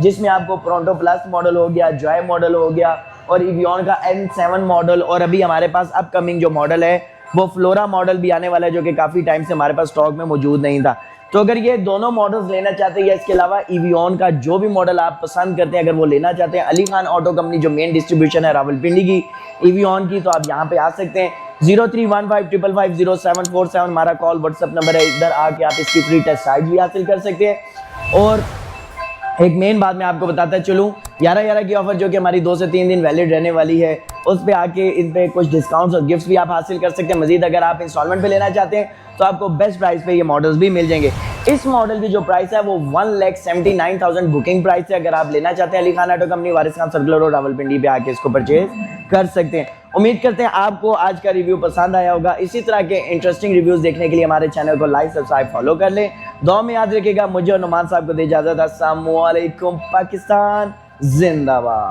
जिसमें आपको pronto plus model हो गया, जॉय मॉडल हो गया और इवियन का N7 मॉडल, और अभी हमारे पास अपकमिंग जो मॉडल है वो फ्लोरा मॉडल भी आने वाला है, जो कि काफ़ी टाइम से हमारे पास स्टॉक में मौजूद नहीं था। तो अगर ये दोनों मॉडल्स लेना चाहते हैं या इसके अलावा इवियन का जो भी मॉडल आप पसंद करते हैं अगर वो लेना चाहते हैं, अली खान ऑटो कंपनी जो मेन डिस्ट्रीब्यूशन है रावलपिंडी की इवियन की, तो आप यहाँ पे आ सकते हैं। 0315550747 हमारा कॉल व्हाट्सएप नंबर है, इधर आके आप इसकी फ्री टेस्ट राइड भी हासिल कर सकते हैं। और एक मेन बात मैं आपको बताता चलूँ, 11/11 की ऑफर जो कि हमारी 2 से 3 दिन वैलिड रहने वाली है, उस पे आके इन पे कुछ डिस्काउंट्स और गिफ्ट्स भी आप हासिल कर सकते हैं। मजीद अगर आप इंस्टॉलमेंट पे लेना चाहते हैं तो आपको बेस्ट प्राइस पे ये मॉडल्स भी मिल जाएंगे। इस मॉडल की जो प्राइस है वो 1,79,000 बुकिंग प्राइस है। अगर आप लेना चाहते हैं अली खान ऑटो कंपनी वारिस खान सर्कुलर रोड रावलपिंडी पे आके इसको परचेज कर सकते हैं। उम्मीद करते हैं आपको आज का रिव्यू पसंद आया होगा। इसी तरह के इंटरेस्टिंग रिव्यूज देखने के लिए हमारे चैनल को लाइक सब्सक्राइब फॉलो कर लें। दुआ में याद रखिएगा। मुझे और नुमान साहब को दे इजाजत। अस्सलाम वालेकुम। पाकिस्तान जिंदाबाद।